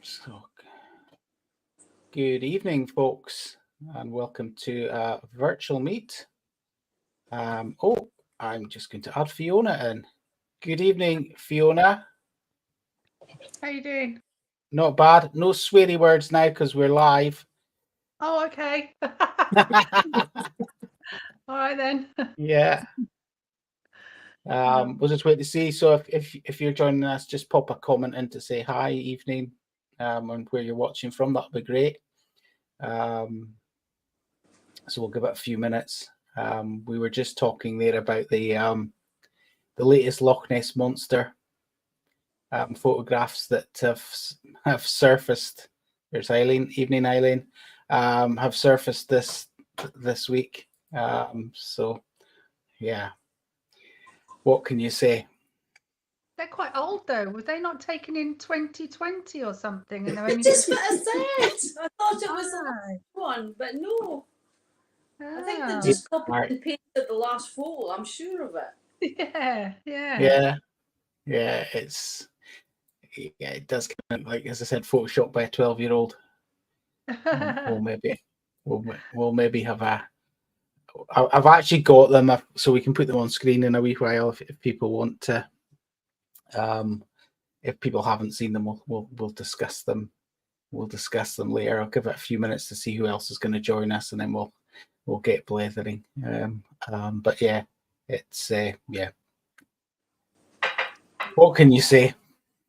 So, good evening, folks, and welcome to a virtual meet. I'm just going to add Fiona in. Good evening, Fiona. How you doing? Not bad. No sweary words now because we're live. Oh, okay. All right then. Yeah. We'll just wait to see. So if you're joining us, just pop a comment in to say hi, evening, and where you're watching from. That'll be great. So we'll give it a few minutes. We were just talking there about the latest Loch Ness monster photographs that have surfaced. There's Eileen, evening Eileen, have surfaced this week. So yeah, what can you say? They're quite old though. Were they not taken in 2020 or something? And they're only That's what I said. I thought it was the last one, but no. I think they just copied and pasted the last photo. I'm sure of it. Yeah. It does come out, like as I said, photoshopped by a 12-year-old. We'll maybe have a. I've actually got them, so we can put them on screen in a wee while if people want to. If people haven't seen them, we'll discuss them. We'll discuss them later. I'll give it a few minutes to see who else is going to join us, and then we'll get blethering. But yeah, it's yeah. What can you say?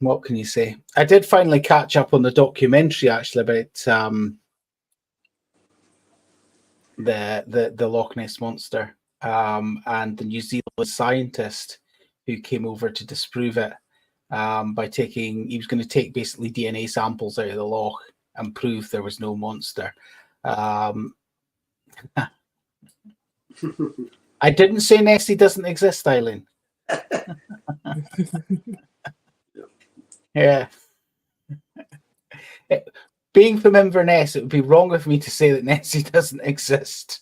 What can you say? I did finally catch up on the documentary actually about the Loch Ness monster and the New Zealand scientist who came over to disprove it by he was going to take basically DNA samples out of the loch and prove there was no monster. I didn't say Nessie doesn't exist, Eileen. Yeah. Being from Inverness, it would be wrong of me to say that Nessie doesn't exist.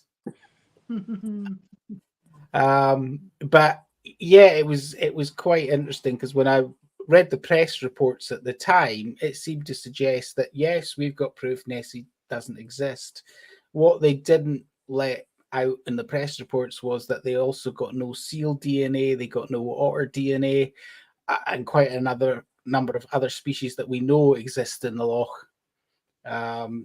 But yeah, it was quite interesting because when I read the press reports at the time, it seemed to suggest that yes, we've got proof Nessie doesn't exist. What they didn't let out in the press reports was that they also got no seal DNA, they got no otter DNA, and quite another number of other species that we know exist in the loch.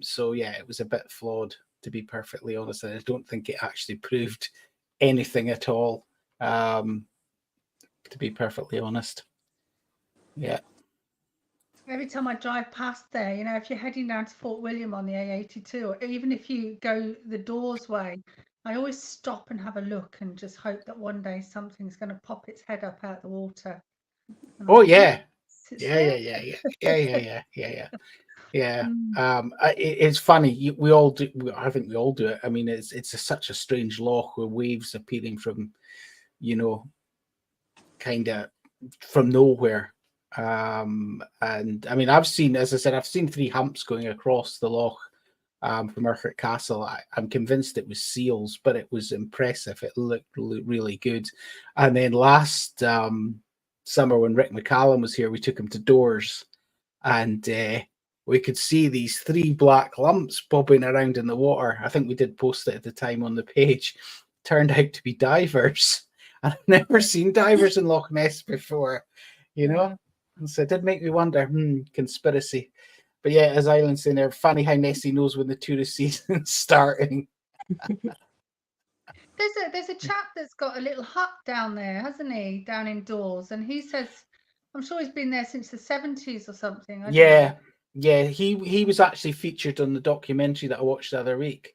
So yeah, it was a bit flawed, to be perfectly honest, and I don't think it actually proved anything at all. To be perfectly honest, yeah. Every time I drive past there, if you're heading down to Fort William on the A82, or even if you go the Dawes way, I always stop and have a look and just hope that one day something's going to pop its head up out the water. Oh yeah. Yeah. It's funny. We all do. I think we all do it. I mean, it's such a strange loch with waves appearing from, kind of from nowhere. And I mean, I've seen 3 humps going across the loch from Urquhart Castle. I'm convinced it was seals, but it was impressive. It looked really good. And then last summer when Rick McCallum was here, we took him to Doors, and we could see these 3 black lumps bobbing around in the water. I think we did post it at the time on the page. Turned out to be divers. I've never seen divers in Loch Ness before, And so it did make me wonder, conspiracy. But yeah, as Eilen's saying there, funny how Nessie knows when the tourist season's starting. There's a chap that's got a little hut down there, hasn't he? Down indoors, and he says, I'm sure he's been there since the 70s or something. Yeah. He was actually featured on the documentary that I watched the other week.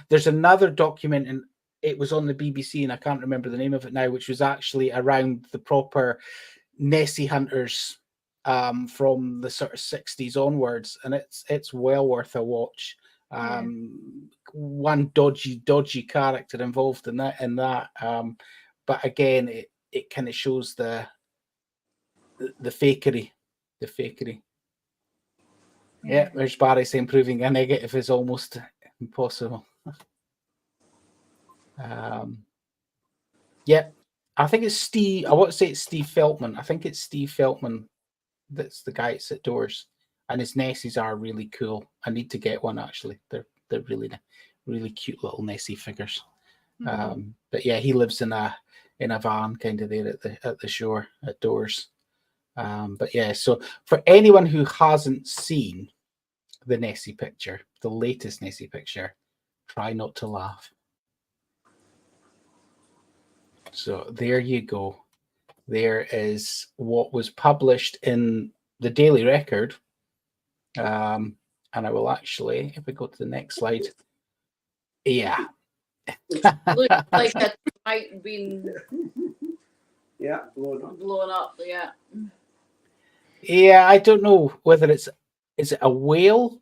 There's another document, and it was on the BBC, and I can't remember the name of it now, which was actually around the proper Nessie hunters from the sort of 60s onwards, and it's well worth a watch. One dodgy character involved in that, but again, it kind of shows the fakery. Yeah, there's Barry saying proving a negative is almost impossible. Yeah, I think it's Steve. I want to say it's Steve Feltman. I think it's Steve Feltman that's the guy that's at doors, and his Nessies are really cool. I need to get one actually. They're really cute little Nessie figures. But yeah, he lives in a van kind of there at the shore at doors. But yeah, so for anyone who hasn't seen the Nessie picture, the latest Nessie picture, try not to laugh. So there you go. There is what was published in the Daily Record. And I will actually, if we go to the next slide, yeah. Looks like it might been blown up. Yeah. Yeah, I don't know whether is it a whale's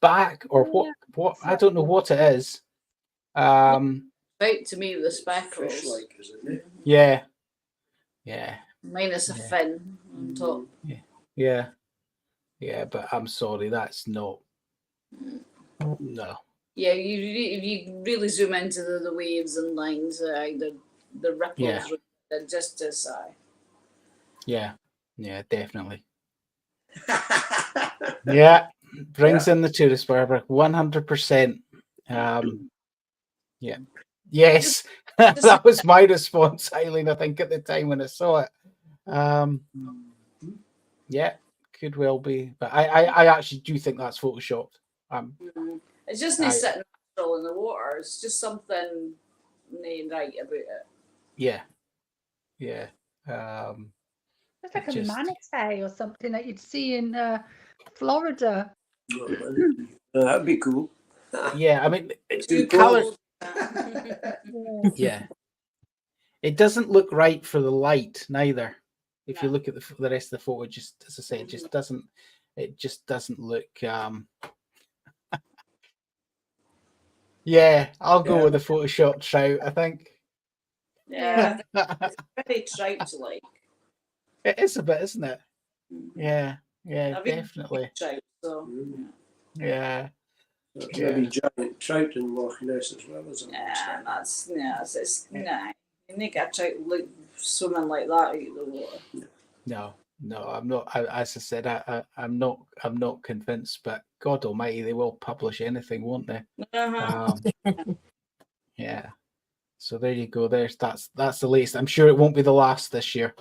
back or what I don't know what it is. Right to me with the speckles. Fish-like, isn't it? Yeah. Minus a fin on top. Yeah, but I'm sorry, that's not. No. Yeah, if you really zoom into the waves and lines, the ripples are just as Yeah, definitely. Yeah, brings in the tourist barber 100%. Yeah. Yes, that was my response, Eileen, I think, at the time when I saw it. Yeah, could well be. But I actually do think that's photoshopped. It's just not sitting natural in the water. It's just something right about it. Yeah. It's like a manatee or something that you'd see in Florida. That'd be cool. Yeah, I mean, Too color. Yeah. It doesn't look right for the light neither. If you look at the rest of the photo, just as I say, it just doesn't look. Yeah, I'll go with the Photoshop trout, I think. Yeah, it's very trout-like. It is a bit, isn't it? Yeah, definitely. Trout, so. Yeah. Maybe giant trout in Loch Ness as well, isn't it? It's you make a trout look swimming like that out of the water. No, I'm not. As I said, I'm not convinced. But God Almighty, they will publish anything, won't they? Yeah. So there you go. That's the latest. I'm sure it won't be the last this year.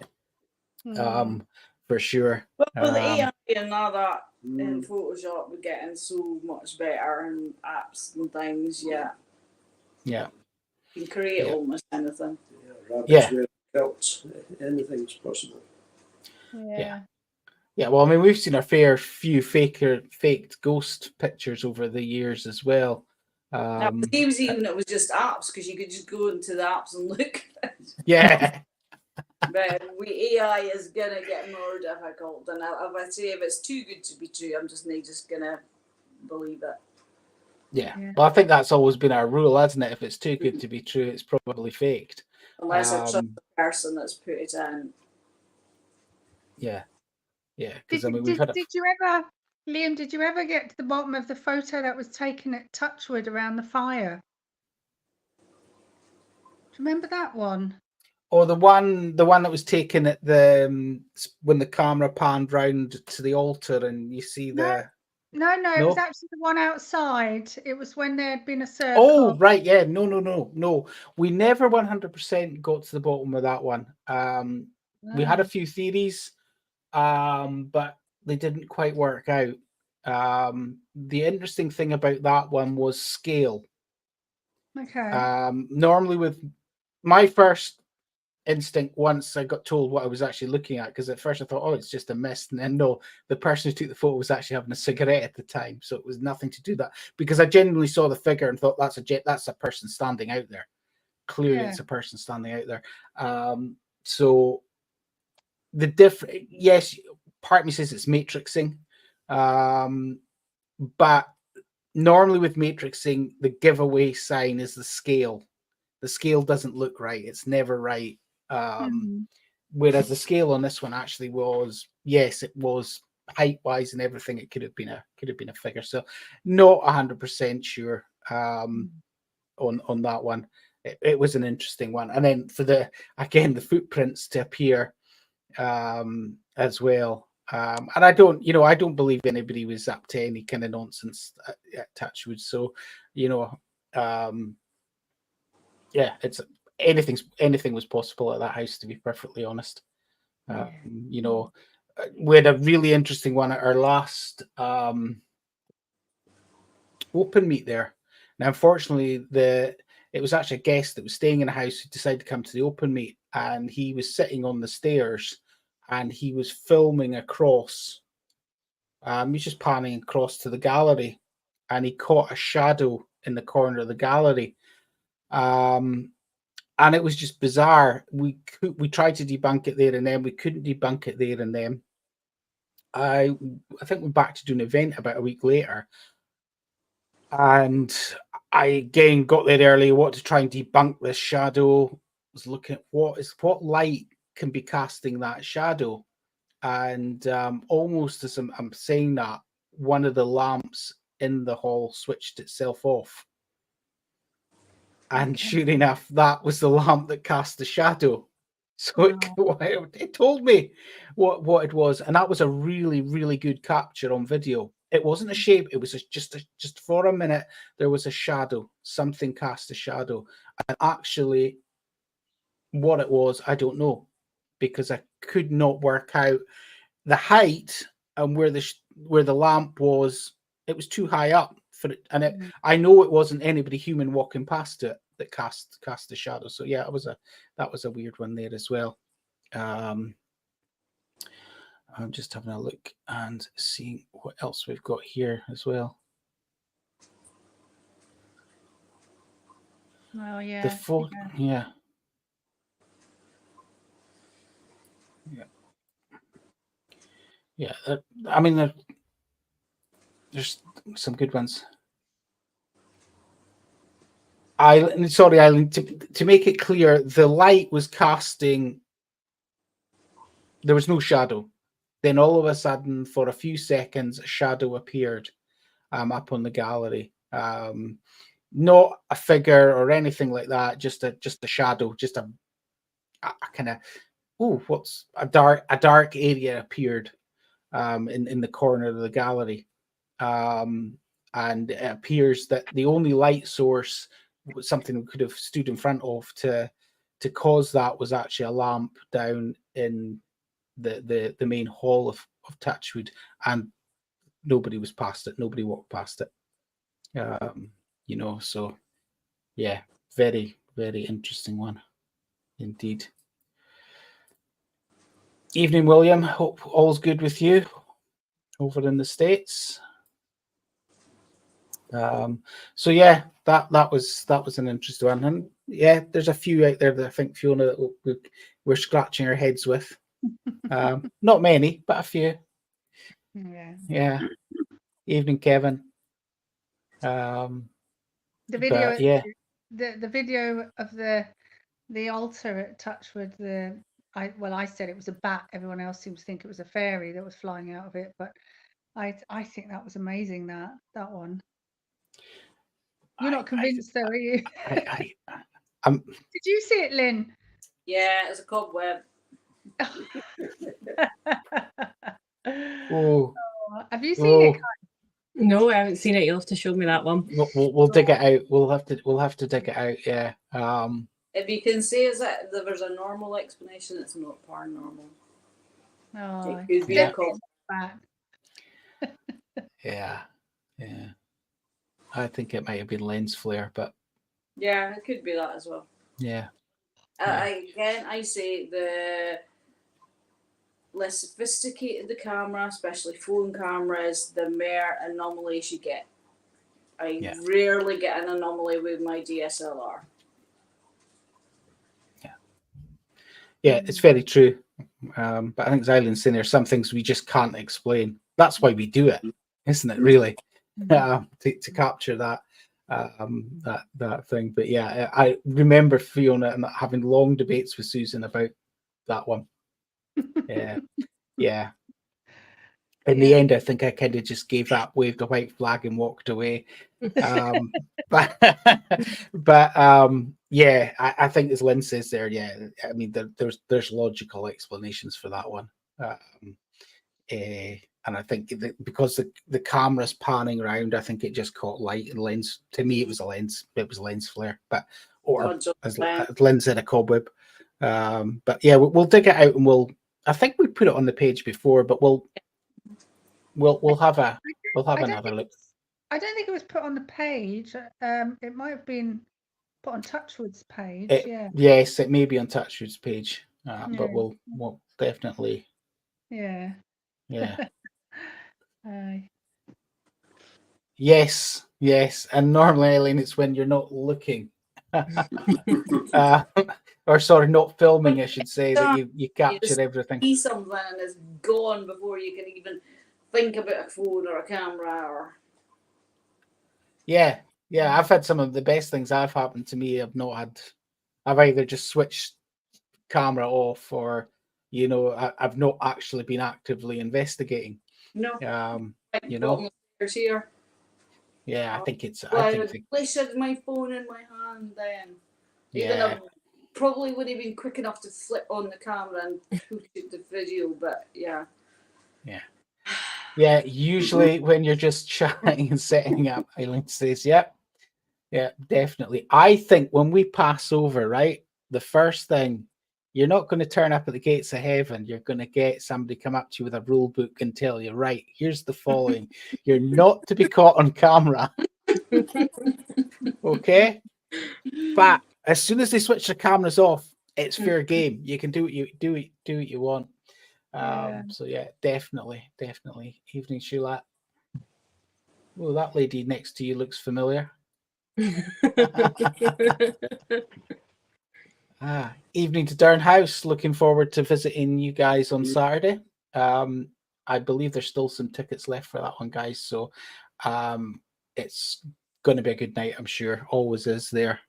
For sure. Well, the AI and all that in Photoshop, we're getting so much better and apps and things. Yeah. You can create almost anything. Rabbits wearing belts. Anything's possible. Yeah. Well, I mean, we've seen a fair few faked ghost pictures over the years as well. It was just apps because you could just go into the apps and look. Yeah. But AI is gonna get more difficult, and if it's too good to be true, I'm just gonna believe it. Yeah. Well, I think that's always been our rule, hasn't it? If it's too good to be true, it's probably faked. Unless I trust the person that's put it in. Yeah. Because Liam, did you ever get to the bottom of the photo that was taken at Touchwood around the fire? Do you remember that one? Or the one that was taken at the when the camera panned round to the altar and you see the. No, it was actually the one outside. It was when there had been a circle. Oh, right, yeah. No. We never 100% got to the bottom of that one. We had a few theories, but they didn't quite work out. The interesting thing about that one was scale. Okay. Normally with my first instinct, once I got told what I was actually looking at, because at first I thought, oh, it's just a mist, and then no, the person who took the photo was actually having a cigarette at the time, so it was nothing to do that, because I genuinely saw the figure and thought that's a person standing out there. Clearly it's a person standing out there. So the yes, part of me says it's matrixing, but normally with matrixing, the giveaway sign is the scale. The scale doesn't look right. It's never right. Whereas the scale on this one actually was, yes, it was height wise and everything. It could have been a figure. So not 100% sure on that one. It was an interesting one. And then for the footprints to appear as well. And I don't believe anybody was up to any kind of nonsense at Touchwood. So, yeah, it's anything was possible at that house, to be perfectly honest. We had a really interesting one at our last open meet there. Now, unfortunately, it was actually a guest that was staying in a house who decided to come to the open meet, and he was sitting on the stairs and he was filming across. He's just panning across to the gallery, and he caught a shadow in the corner of the gallery. And it was just bizarre. We tried to debunk it there and then. We couldn't debunk it there and then. I think we're back to do an event about a week later. And I again got there early, wanted to try and debunk this shadow. Was looking at what light can be casting that shadow. And almost as I'm saying that, one of the lamps in the hall switched itself off. And sure enough, that was the lamp that cast the shadow. So it told me what it was. And that was a really, really good capture on video. It wasn't a shape. It was just for a minute, there was a shadow. Something cast a shadow. And actually, what it was, I don't know, because I could not work out the height and where the lamp was. It was too high up for it, and I know it wasn't anybody human walking past it that cast the shadow. So yeah, that was a weird one there as well. I'm just having a look and seeing what else we've got here as well. Oh yeah. The photo, yeah. I mean, there's some good ones. Eileen, to make it clear, the light was casting. There was no shadow. Then all of a sudden, for a few seconds, a shadow appeared up on the gallery. Not a figure or anything like that. Just a shadow. Just a kind of what's a dark area appeared in the corner of the gallery. And it appears that the only light source, something we could have stood in front of to cause that, was actually a lamp down in the main hall of Touchwood, and nobody was past it. Nobody walked past it. So yeah, very, very interesting one indeed. Evening, William. Hope all's good with you over in the States. So yeah, that was an interesting one, and yeah, there's a few out there that I think, Fiona, that we're scratching our heads with. Not many, but a few. Yeah. Evening, Kevin. The video, yeah, the video of the altar at Touchwood. I said it was a bat. Everyone else seems to think it was a fairy that was flying out of it, but I think that was amazing. That one. You're not convinced, though, are you? Did you see it, Lynn? Yeah, it's a cobweb. Oh, have you seen it? No, I haven't seen it. You'll have to show me that one. We'll dig it out. We'll have to dig it out. Yeah. If you can say that there's a normal explanation, it's not paranormal. Oh, it could be a cobweb. Yeah. I think it might have been lens flare, but yeah, it could be that as well. Yeah. I say the less sophisticated the camera, especially phone cameras, the more anomalies you get. I rarely get an anomaly with my DSLR. Yeah, it's very true. But I think as Eileen saying, there's some things we just can't explain. That's why we do it, isn't it? Really, to capture that thing. But yeah, I remember Fiona and having long debates with Susan about that one. Yeah. In the end, I think I kind of just gave up, waved a white flag, and walked away. But yeah, I think as Lynn says there, yeah, I mean, there's logical explanations for that one. And I think because the camera's panning around, I think it just caught light and lens. To me, it was a lens. It was a lens flare, but or as Lynn said, a cobweb. But yeah, we'll dig it out and we'll. I think we put it on the page before, but we'll have another look. I don't think it was put on the page. It might have been put on Touchwood's page. Yes, it may be on Touchwood's page, but we'll definitely. Yeah. Yes, and normally, Eileen, it's when you're not looking, or sorry, not filming, I should say, that you capture everything. See something and it's gone before you can even think about a phone or a camera or. Yeah, I've had some of the best things have happened to me. I've either just switched camera off, or I've not actually been actively investigating. No. Here. Yeah, I think it's. Well, I had my phone in my hand then. Even I probably wouldn't have been quick enough to flip on the camera and push it the video, but yeah. Yeah, usually when you're just chatting and setting up, Eileen says, yeah, definitely. I think when we pass over, right, the first thing, you're not going to turn up at the gates of heaven. You're going to get somebody come up to you with a rule book and tell you, right, here's the following. You're not to be caught on camera. Okay? But as soon as they switch the cameras off, it's fair game. You can do what you want. So yeah, definitely. Evening Shulat. Oh, that lady next to you looks familiar. Evening to Durn House. Looking forward to visiting you guys on Saturday. I believe there's still some tickets left for that one, guys. So it's going to be a good night, I'm sure. Always is there.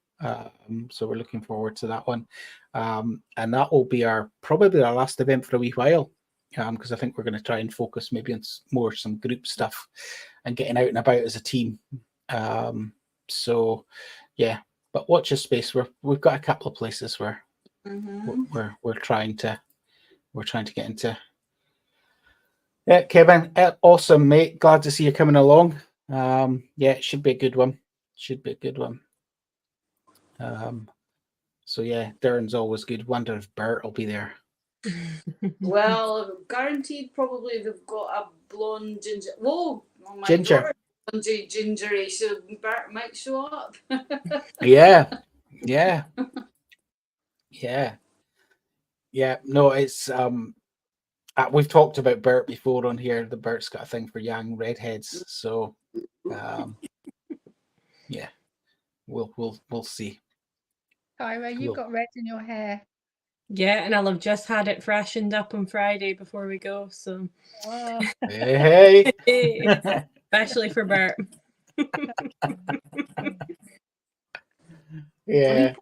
So we're looking forward to that one. And that will be probably our last event for a wee while. Because I think we're going to try and focus maybe on some group stuff and getting out and about as a team. So yeah, but watch your space. We've got a couple of places where we're trying to get into. Yeah, Kevin, awesome, mate. Glad to see you coming along. Yeah, it should be a good one. So yeah, Darren's always good. Wonder if Bert will be there. Well, guaranteed probably they've got a blonde ginger. Whoa, oh my Ginger. God, gingery, so Bert might show up. Yeah. No, it's we've talked about Bert before on here. The Bert's got a thing for young redheads, so yeah, we'll see. Kyra, you've got red in your hair. Yeah, and I'll have just had it freshened up on Friday before we go. So, hey, especially for Bert. Yeah,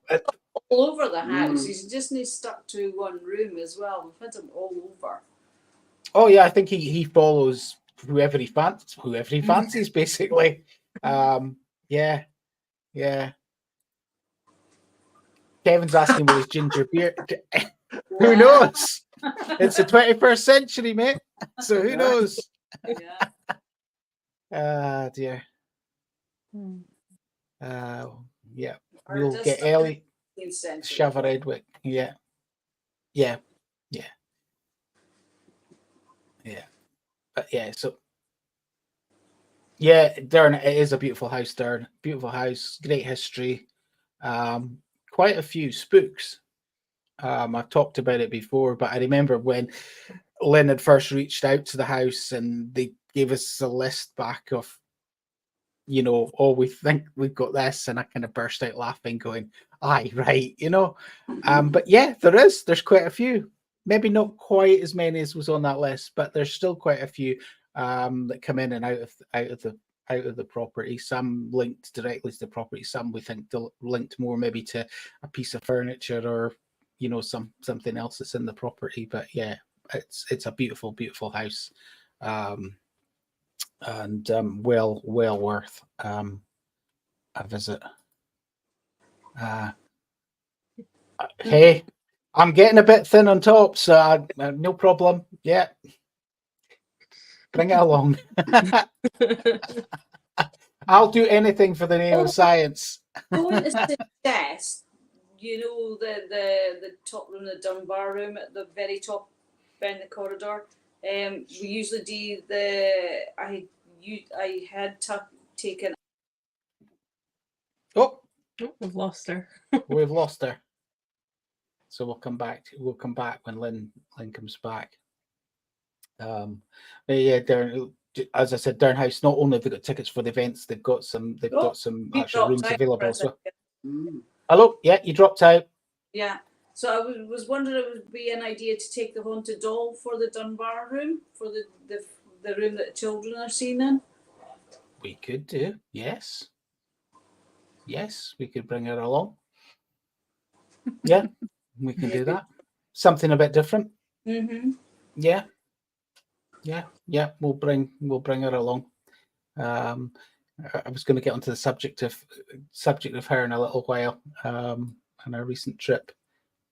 all over the house. He's just not stuck to one room as well. We've had him all over. Oh yeah, I think he follows whoever he fancies, basically. Yeah. Kevin's asking with his ginger beer. Who knows? It's the 21st century, mate. So who knows? Yeah. Dear. Yeah. We'll get Ellie. Shove her Edwick. Yeah. But yeah, so yeah, Darren, it is a beautiful house, Darren. Beautiful house, great history. Quite a few spooks. I've talked about it before, but I remember when Lynn had first reached out to the house and they gave us a list back of, we think we've got this, and I kind of burst out laughing, going, aye, right, But yeah, there's quite a few. Maybe not quite as many as was on that list, but there's still quite a few that come in and out of the property. Some linked directly to the property. Some we think linked more maybe to a piece of furniture or something else that's in the property. But yeah, it's a beautiful, beautiful house, and well worth a visit. Hey, I'm getting a bit thin on top, so no problem. Yeah. Bring it along. I'll do anything for the name of science. Going to suggest, the top room, the Dunbar room at the very top end of the corridor. We usually do I had taken. Oh, Oh, we've lost her. we've lost her. So we'll come back. We'll come back when Lynn comes back. But yeah, as I said, Downhouse. Not only have they got tickets for the events, they've got some actual rooms available as well. Hello, yeah, you dropped out. Yeah, so I was wondering if it would be an idea to take the haunted doll for the Dunbar room, for the room that the children are seen in. We could do, yes. Yes, we could bring her along. Yeah, we can do that. Something a bit different. Mm-hmm. Yeah. We'll bring her along. I was going to get onto the subject of her in a little while. On our recent trip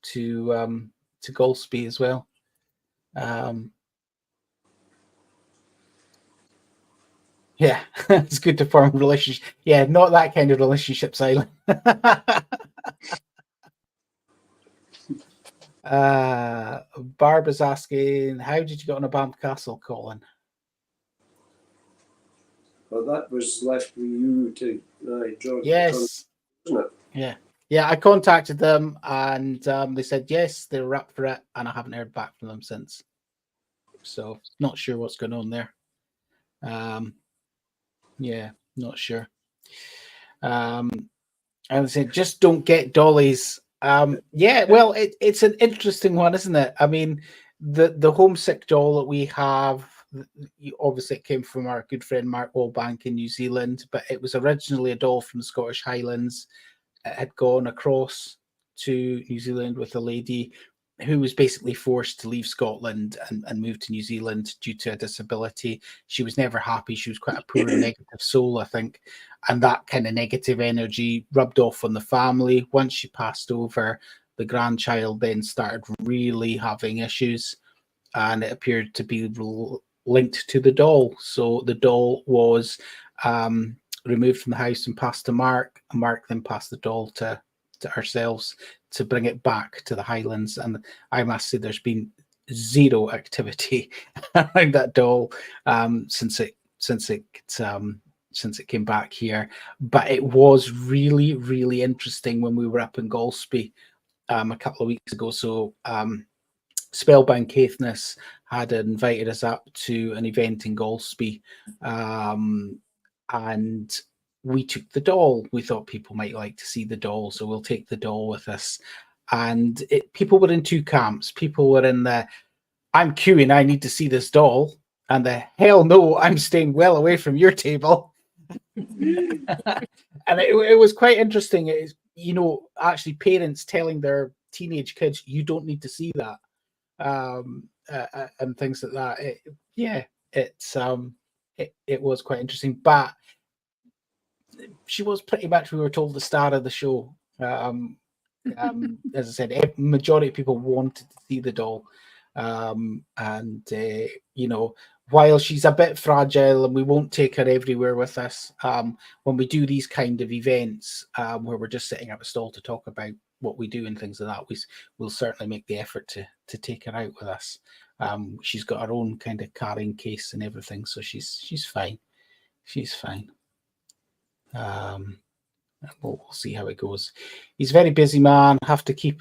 to Golspie as well. Yeah, it's good to form relationships. Yeah, not that kind of relationship, Silent. Barbara's asking, how did you get on a Banff Castle, Colin? Well, that was left with you to John. Yes. Wasn't it? Yeah. I contacted them and they said yes, they were up for it, and I haven't heard back from them since. So not sure what's going on there. Yeah, not sure. And I said, just don't get dollies. Yeah, well, it's an interesting one, isn't it? I mean, the homesick doll that we have, obviously it came from our good friend Mark Wallbank in New Zealand, but it was originally a doll from the Scottish Highlands. It had gone across to New Zealand with a lady who was basically forced to leave Scotland and move to New Zealand due to a disability. She was never happy. She was quite a poor and negative soul, I think. And that kind of negative energy rubbed off on the family. Once she passed over, the grandchild then started really having issues, and it appeared to be linked to the doll. So the doll was removed from the house and passed to Mark. And Mark then passed the doll to ourselves to bring it back to the Highlands. And I must say there's been zero activity around that doll since it came back here. But it was really, really interesting when we were up in Golspie a couple of weeks ago. So Spellbound Caithness had invited us up to an event in Golspie, and we took the doll. We thought people might like to see the doll, so we'll take the doll with us. And people were in two camps. People were in the, I'm queuing, I need to see this doll, and the hell no, I'm staying well away from your table. And it was quite interesting. It is, actually parents telling their teenage kids, you don't need to see that, and things like that. It was quite interesting. But she was pretty much, we were told, the star of the show. As I said, majority of people wanted to see the doll, while she's a bit fragile and we won't take her everywhere with us, when we do these kind of events where we're just sitting at a stall to talk about what we do and things like that, we'll certainly make the effort to take her out with us. She's got her own kind of carrying case and everything, so she's fine. She's fine. We'll see how it goes. He's a very busy man. Have to keep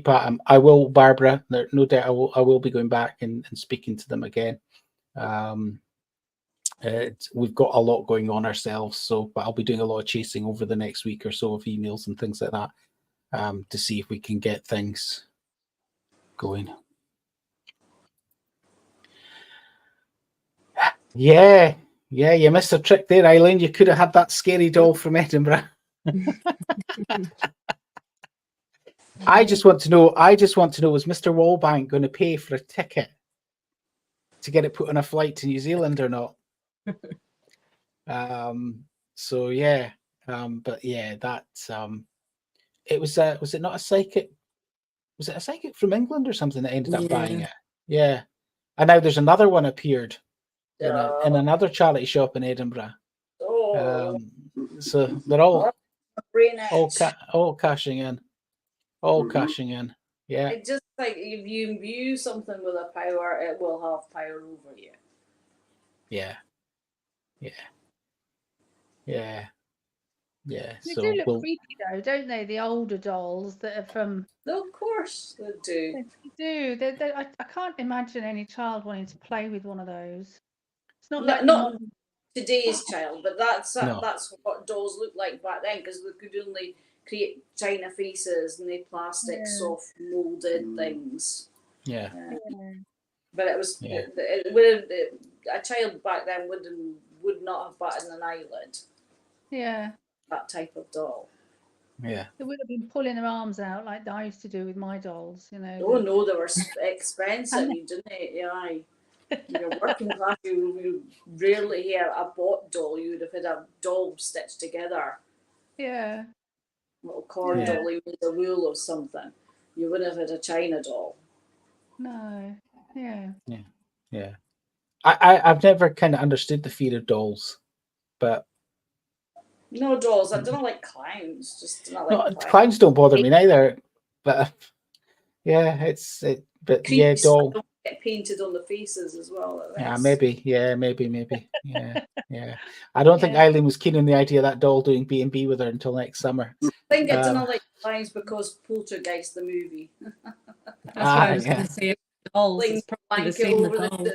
at him. I will, Barbara. No doubt I will be going back and speaking to them again. We've got a lot going on ourselves, but I'll be doing a lot of chasing over the next week or so of emails and things like that, to see if we can get things going. Yeah, you missed a trick there, Eileen. You could have had that scary doll from Edinburgh. I just want to know, was Mr. Wallbank going to pay for a ticket to get it put on a flight to New Zealand or not? So yeah, but yeah, that it was it not a psychic? Was it a psychic from England or something that ended up buying it? Yeah, and now there's another one appeared. in another charity shop in Edinburgh. Oh, So they're all brain all, itch. all cashing in, all Mhm. cashing in. Yeah, I just think if you imbue something with a power, it will have power over you. yeah, yeah, yeah, yeah. They So do look we'll. creepy though, don't they? The older dolls that are from. No, of course they do. They do. I can't imagine any child wanting to play with one of those. It's not No, like the not modern. today's child, but that's No. what dolls looked like back then because they could only create china faces and they plastic Yeah. soft molded things. Yeah, Yeah. But it was Yeah. a child back then would not have batted an eyelid. Yeah. That type of doll. yeah. They would have been pulling their arms out like I used to do with my dolls, you know. Oh no, they were expensive. And- You didn't, yeah. You're working class. You rarely hear a bought doll. You would have had a doll stitched together. Yeah. Little corn Yeah. doll made of wool or something. You wouldn't have had a china doll. No. Yeah. Yeah. I've never kind of understood the fear of dolls, but No dolls. I don't like clowns. Just don't no, like clowns don't bother me neither. But yeah, but yeah, Creeps doll. don't get painted on the faces as well. Yeah, That's- maybe. Yeah, maybe. Yeah, yeah. I don't think Yeah. Eileen was keen on the idea of that doll doing B&B with her until next summer. I think I Um, don't like clowns because Poltergeist the movie. That's what I was yeah. going to say. Dolls, Like it's probably the blanket same with over dolls.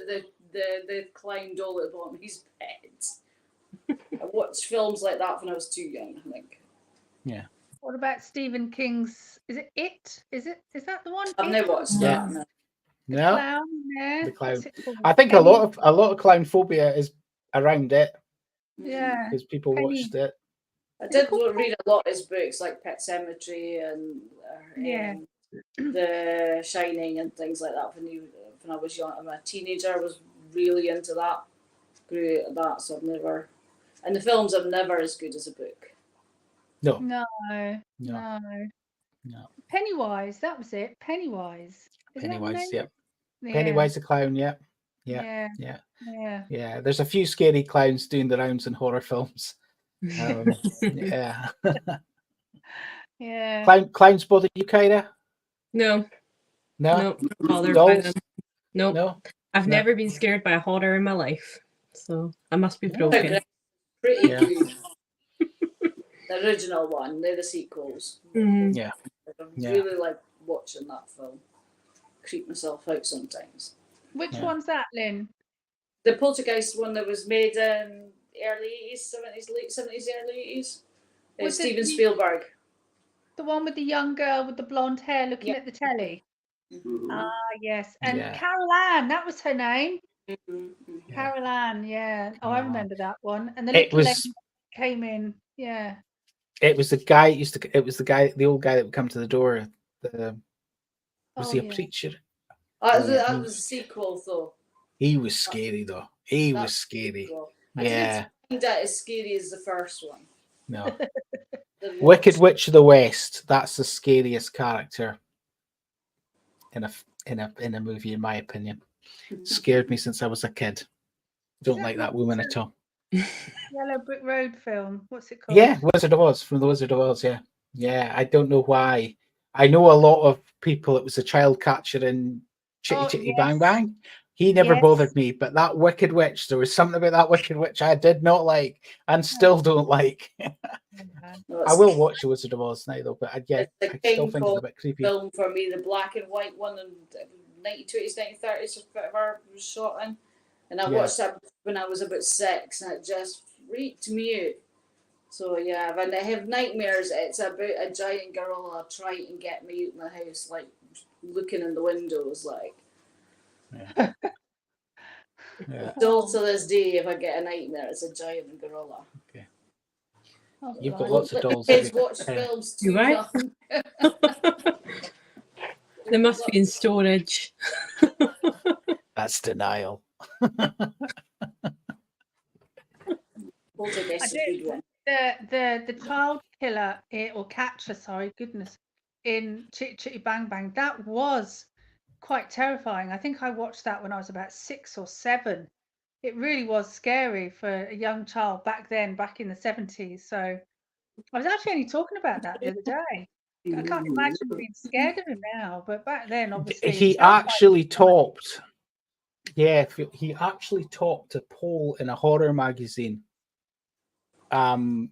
the clown doll at the bottom of his bed. I watched films like that when I was too young, I think. What about Stephen King's? Is that the one? I've never watched Yeah. that. No. No, Clown. Yeah. The Clown. What's it called? I think a lot of clown phobia is around it Yeah. because people Penny. watched it. I did read a lot of his books like Pet Cemetery and Yeah. The Shining and things like that when I was young. I'm a teenager. I was really into that. Grew at that, so I've never. And the films are never as good as a book. No, No. no, No. no. Pennywise. That was it. Pennywise. Is that the Pennywise, name? yep. Yeah. Pennywise the clown, yeah. Yeah. Yeah. Yeah. Yeah. There's a few scary clowns doing the rounds in horror films. Yeah. Yeah. Clowns bother you, Kyra? No, No? no, not bothered by Dolls? them. Nope. No? I've No. never been scared by a horror in my life. So I must be No. broken. Pretty Yeah. good. The original one, they're the sequels. Mhm. Yeah. I Yeah. really like watching that film. Creep myself out sometimes. Which Yeah. one's that, Lynn? The Poltergeist one that was made in early 80s, 70s, late 70s, early 80s. Was it Steven the- Spielberg. The one with the young girl with the blonde hair looking Yeah. at the telly. Mhm. Ah, yes. And Yeah. Carol Ann, that was her name. Mhm. Yeah. Carol Ann, yeah. Oh, I Carol Ann. remember that one. And the It little was lady came in. Yeah. it was the guy the old guy that would come to the door. Was Oh, he a yeah. preacher? That was a sequel, though. He was scary though. He That's was scary. sequel. Yeah. I didn't find that as scary as the first one. No. The Wicked Witch of the West. That's the scariest character in a movie, in my opinion. Scared me since I was a kid. Don't that like that the woman at all. Yellow Brick Road film. What's it called? Yeah, Wizard of Oz, from the Wizard of Oz. Yeah, yeah. I don't know why. I know a lot of people. It was a child catcher in Chitty Oh, Chitty Bang yes. Bang. He never Yes. bothered me, but that Wicked Witch, there was something about that Wicked Witch I did not like and still don't like. No, I will watch the Wizard of Oz now though, but I It's the still King think it's a Kong bit creepy. film for me, the black and white one in 1920s, 1930s, or whatever it was shot in. And I Yeah. watched that when I was about 6, and it just freaked me out. So yeah, when I have nightmares, it's about a giant gorilla trying to get me out in the house, like looking in the windows, like. Yeah. Still to this day, if I get a nightmare, it's a giant gorilla. Oh, You've got God. lots of dolls. Kids haven't you? watch films too You right? young. They must be in storage. That's denial. Poltergeist is a I good one. The child killer or catcher, sorry, goodness, in Chitty Chitty Bang Bang, that was quite terrifying. I think I watched that when I was about 6 or 7. it really was scary for a young child back then, back in the 70s. So I was actually only talking about that the other day. I can't imagine being scared of him now, but back then, obviously, He terrified. actually topped. Yeah, he actually topped a poll in a horror magazine. You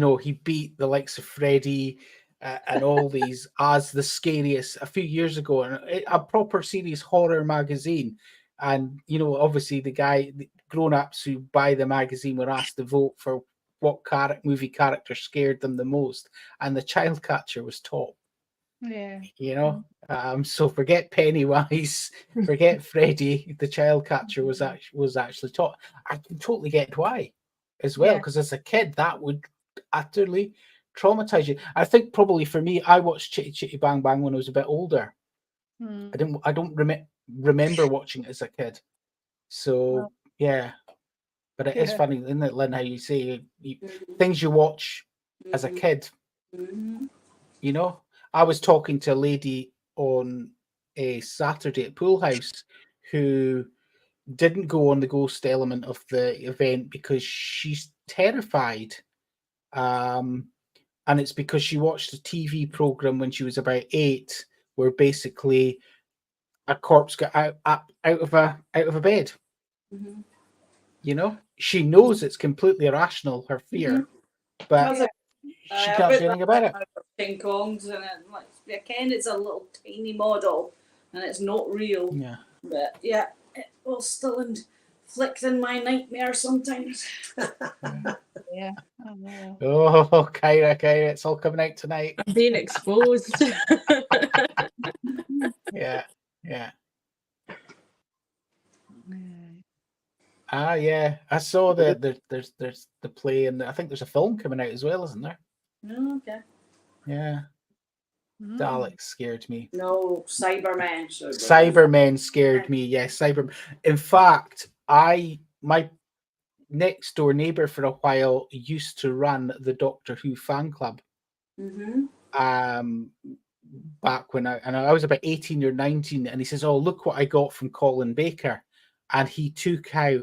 know, he beat the likes of Freddy and all these as the scariest a few years ago, and a proper serious horror magazine. And you know, obviously, the grown-ups who buy the magazine were asked to vote for what movie character scared them the most, and the child catcher was top. Yeah. You know, so forget Pennywise, forget Freddy. The child catcher was actually top. I can totally get why, as well, Yeah. because as a kid that would utterly traumatize you. I think probably for me, I watched Chitty Chitty Bang Bang when I was a bit older. Mm. I don't remember watching it as a kid. So Well, yeah, but it is yeah. funny, isn't it, Lynn? How you say things you watch as a kid. Mhm. You know, I was talking to a lady on a Saturday at Pool House who didn't go on the ghost element of the event because she's terrified. And it's because she watched a TV program when she was about 8, where basically a corpse got out of a bed. Mhm. You know, she knows it's completely irrational, her fear, but Yeah. she I can't bet do anything about it. King Kongs and it, like, again, it's a little tiny model and it's not real. Yeah. But yeah, it will still inflict in my nightmare sometimes. Yeah. I know. Oh, Kyra, it's all coming out tonight. I'm being exposed. Yeah, yeah. Yeah. Yeah. I saw there's the play, and I think there's a film coming out as well, isn't there? Oh, okay. Yeah. Mm. Daleks scared me. No, Cybermen. Cybermen scared me. Yes, In fact, my next door neighbor for a while used to run the Doctor Who fan club. Mm-hmm. Back when I was about 18 or 19, and he says, "Oh, look what I got from Colin Baker," and he took out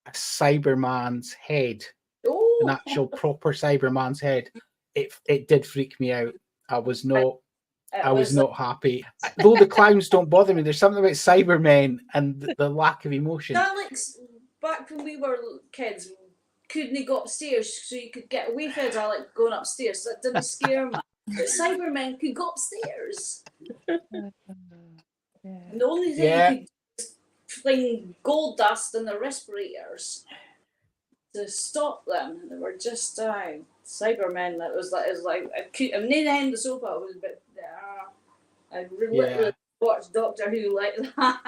a Cyberman's head, Oh, an actual proper Cyberman's head. It did freak me out. I was not happy. Though the clowns don't bother me, there's something about Cybermen and the lack of emotion. Daleks, back when we were kids, couldn't go upstairs so you could get away from a Dalek going upstairs. That didn't scare me. But Cybermen could go upstairs. Yeah. And the only thing you could do was fling gold dust in the respirators to stop them. They were just Cybermen. That was like I'm near the end of the soap. I was a bit. I literally watched Doctor Who like that.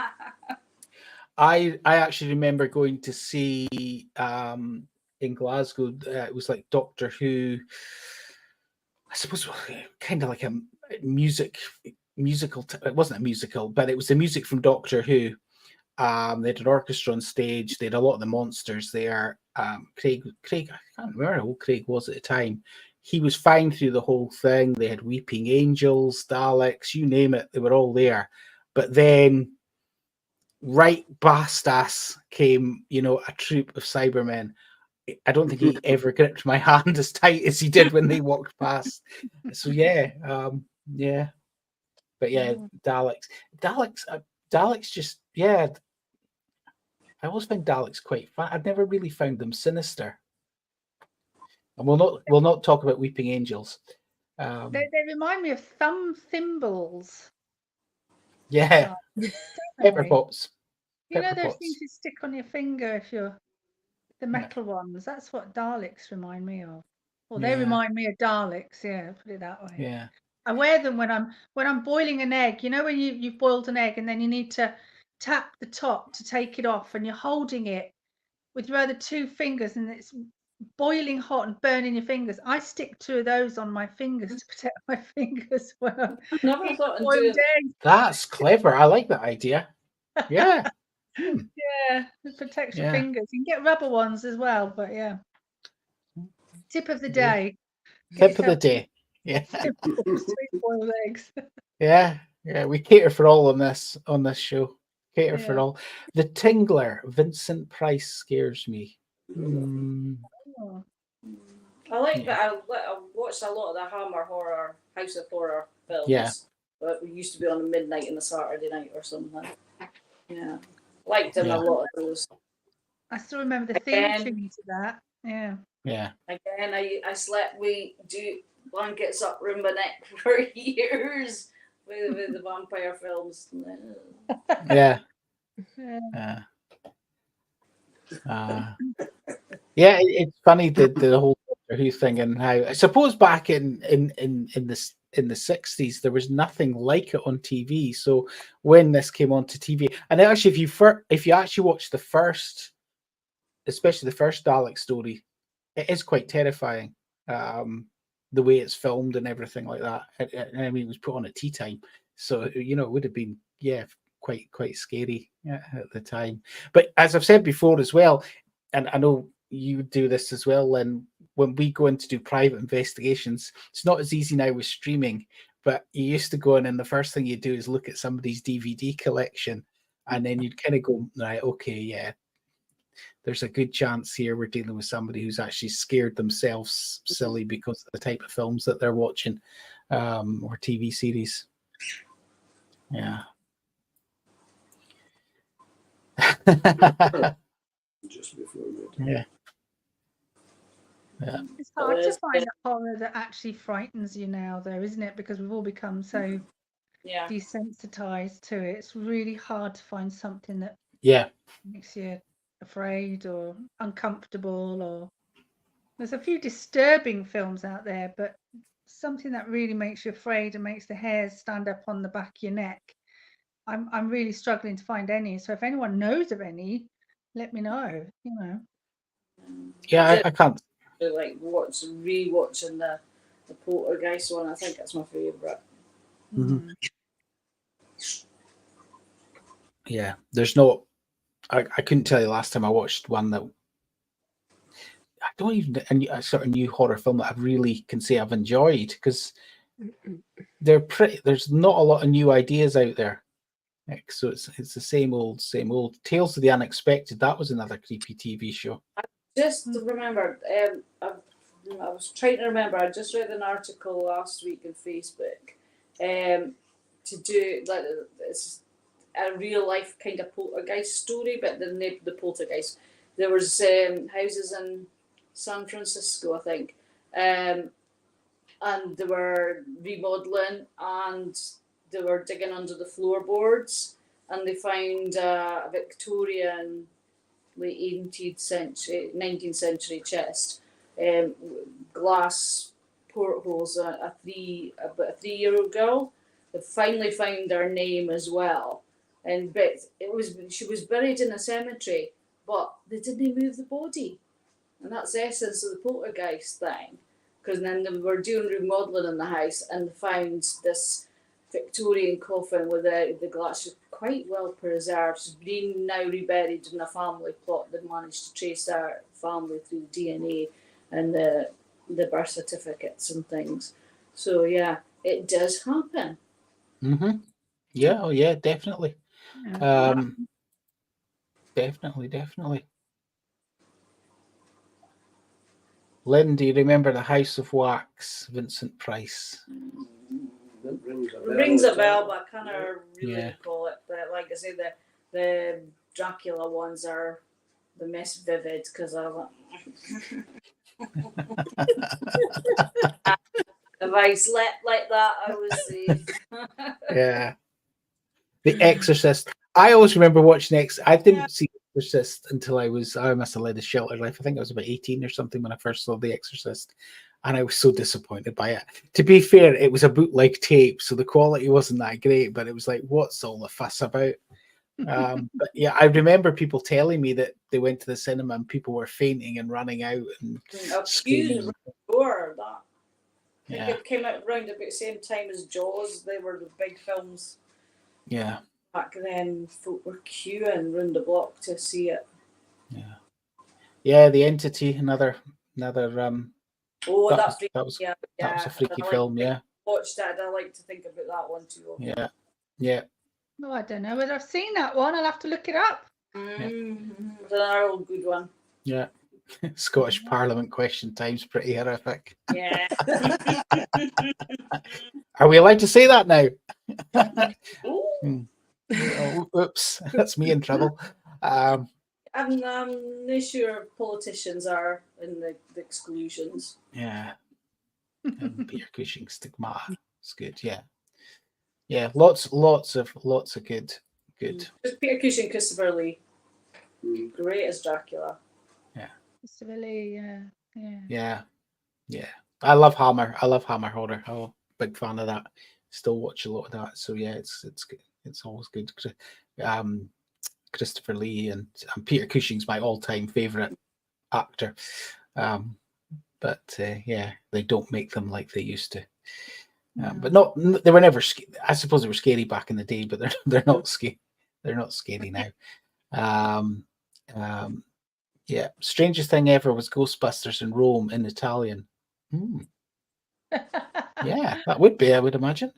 I actually remember going to see in Glasgow. It was like Doctor Who. I suppose kind of like a musical. It wasn't a musical, but it was the music from Doctor Who. They had an orchestra on stage. They had a lot of the monsters there. Craig, I can't remember how old Craig was at the time. He was fine through the whole thing. They had Weeping Angels, Daleks, you name it. They were all there. But then, right past us came, a troop of Cybermen. I don't think he ever gripped my hand as tight as he did when they walked past. So yeah. But yeah, Daleks just, I always find Daleks quite fun. I've never really found them sinister. And we'll not talk about Weeping Angels. They remind me of thumb thimbles. Yeah, pepper pots. You know those things you stick on your finger if you're the metal ones. That's what Daleks remind me of. Well, they remind me of Daleks. Yeah, put it that way. Yeah. I wear them when I'm boiling an egg. You know when you've boiled an egg and then you need to tap the top to take it off, and you're holding it with your other 2 fingers, and it's boiling hot and burning your fingers. I stick 2 of those on my fingers to protect my fingers when I'm Never thought I'd boiled do it. eggs. That's clever. I like that idea. Yeah. Yeah, it protects your fingers. You can get rubber ones as well, but yeah. Tip of the day. Tip of the day. Yeah. Sweet boiled eggs. Yeah. We cater for all on this show. cater for Yeah. all. The Tingler, Vincent Price scares me. Oh. I like Yeah. that. I watched a lot of the Hammer horror, House of Horror films. Yeah. But we used to be on a midnight on a Saturday night or something. Yeah. Liked them Yeah. a lot of those. I still remember the theme Again. tune to that. Yeah. Yeah. Again, I slept blankets up round my neck for years with the vampire films. Yeah. Yeah. Yeah, it's funny the whole Doctor Who thing and how I suppose back in the 60s there was nothing like it on TV. So when this came onto TV, and actually if you actually watch the first, especially the first Dalek story, it is quite terrifying. The way it's filmed and everything like that. I mean, it was put on at tea time, so it would have been quite scary at the time. But as I've said before as well, and I know you do this as well, Lynn, when we go in to do private investigations, it's not as easy now with streaming, but you used to go in and the first thing you do is look at somebody's DVD collection, and then you'd kind of go, right, okay, yeah, there's a good chance here we're dealing with somebody who's actually scared themselves silly because of the type of films that they're watching, or TV series. Yeah. Just before midnight. Yeah. Yeah. It's hard to find a horror that actually frightens you now, though, isn't it? Because we've all become so Yeah. desensitized to it. It's really hard to find something that Yeah. makes you afraid or uncomfortable. Or there's a few disturbing films out there, but something that really makes you afraid and makes the hairs stand up on the back of your neck. I'm really struggling to find any. So if anyone knows of any, let me know. Yeah, I can't. Like rewatching the Poltergeist one. I think that's my favourite. Mhm. Yeah, there's no. I couldn't tell you last time I watched one that I don't even a sort of new horror film that I really can say I've enjoyed, because they're pretty. There's not a lot of new ideas out there, so it's the same old. Tales of the Unexpected. That was another creepy TV show. Just remembered. I was trying to remember. I just read an article last week on Facebook. To do like it's a real life kind of poltergeist story, but the poltergeist. There was houses in San Francisco, I think, and they were remodeling and they were digging under the floorboards, and they found a Victorian late 18th century, 19th century chest, glass portholes. About a 3-year-old girl. They finally found her name as well, but she was buried in a cemetery, but they didn't move the body, and that's the essence of the poltergeist thing. Because then they were doing remodeling in the house and they found this Victorian coffin with the glass quite well preserved. She's been now reburied in a family plot. They managed to trace our family through DNA and the birth certificates and things. So yeah, it does happen. Mm-hmm. Yeah. Oh yeah. Definitely. Definitely. Lynn, do you remember the House of Wax, Vincent Price? That Rings a bell, but I can't really Yeah. recall it. But like I say, the Dracula ones are the most vivid because if I slept like that, I was safe. Yeah. The Exorcist. I always remember watching I didn't see The Exorcist until I must have led a sheltered life. I think I was about 18 or something when I first saw The Exorcist. And I was so disappointed by it. To be fair, it was a bootleg tape, so the quality wasn't that great, but it was like, what's all the fuss about? But yeah, I remember people telling me that they went to the cinema and people were fainting and running out and screaming. That. Yeah. It came out around about the same time as Jaws. They were the big films. Yeah. Back then, folk were queuing round the block to see it. Yeah. Yeah, The Entity, another Oh, that was a freaky film, yeah. Watched that. I like to think about that one too. Yeah. Oh, I don't know whether I've seen that one. I'll have to look it up. It's another good one. Yeah. Scottish Parliament question time's pretty horrific. Yeah. Are we allowed to say that now? Ooh. Oh, oops, that's me in trouble. I'm not sure politicians are in the exclusions. Yeah. Peter Cushing stigmata. It's good. Yeah. Yeah. Lots of good. Just Peter Cushing, Christopher Lee. Mm. Great as Dracula. Christopher Lee, Yeah. I love Hammer. I love Hammer horror. I'm a big fan of that. Still watch a lot of that. So yeah, it's good. It's always good. Christopher Lee and Peter Cushing's my all-time favorite actor. But yeah, they don't make them like they used to. But not they were never. I suppose they were scary back in the day, but they're not scary. They're not scary now. Yeah, strangest thing ever was Ghostbusters in Rome in Italian. Yeah, that would be, I would imagine.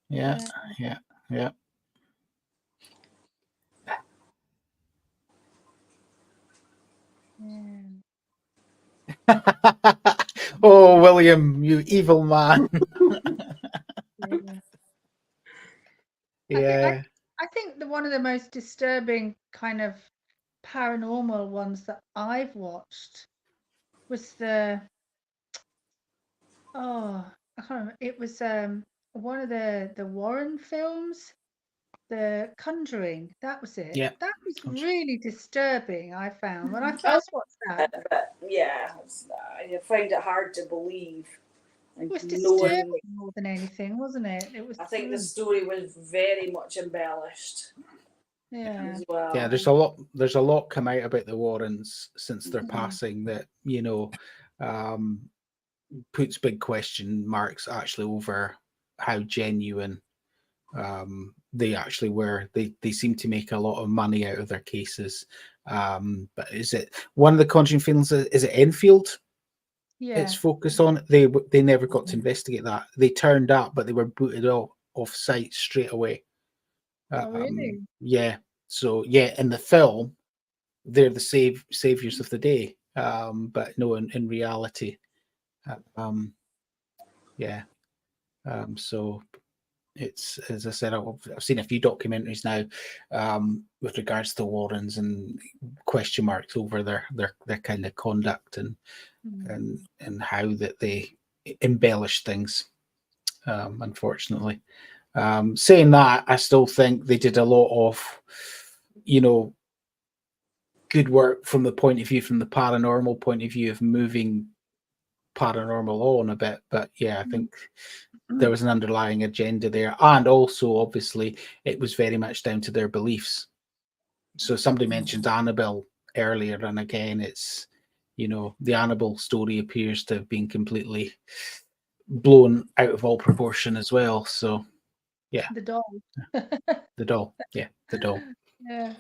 Yeah. Oh, William, you evil man. Yeah. I think one of the most disturbing kind of paranormal ones that I've watched was I can't remember. It was one of the Warren films, The Conjuring. That was it. Yeah. That was really disturbing, I found, when I first watched that. But yeah, I find it hard to believe. It was knowing- disturbing more than anything, wasn't it? It was. I think the story was very much embellished Yeah. as well. Yeah, there's a lot come out about the Warrens since their passing that, puts big question marks actually over how genuine they actually were. They seem to make a lot of money out of their cases. But is it one of the Conjuring films? Is it Enfield? Yeah. It's focused on. They never got to investigate that. They turned up, but they were booted off site straight away. Oh, really? Yeah. So yeah, in the film, they're the saviors of the day. But no, in reality, yeah. So it's, as I said, I've seen a few documentaries now with regards to Warrens and question marks over their kind of conduct and how that they embellish things. Unfortunately, saying that, I still think they did a lot of, good work from the paranormal point of view of moving paranormal on a bit. But yeah, I think there was an underlying agenda there, and also obviously it was very much down to their beliefs. So somebody mentioned Annabelle earlier, and again, it's the Annabelle story appears to have been completely blown out of all proportion as well. So yeah, The doll. the doll. Yeah, the doll. Yeah.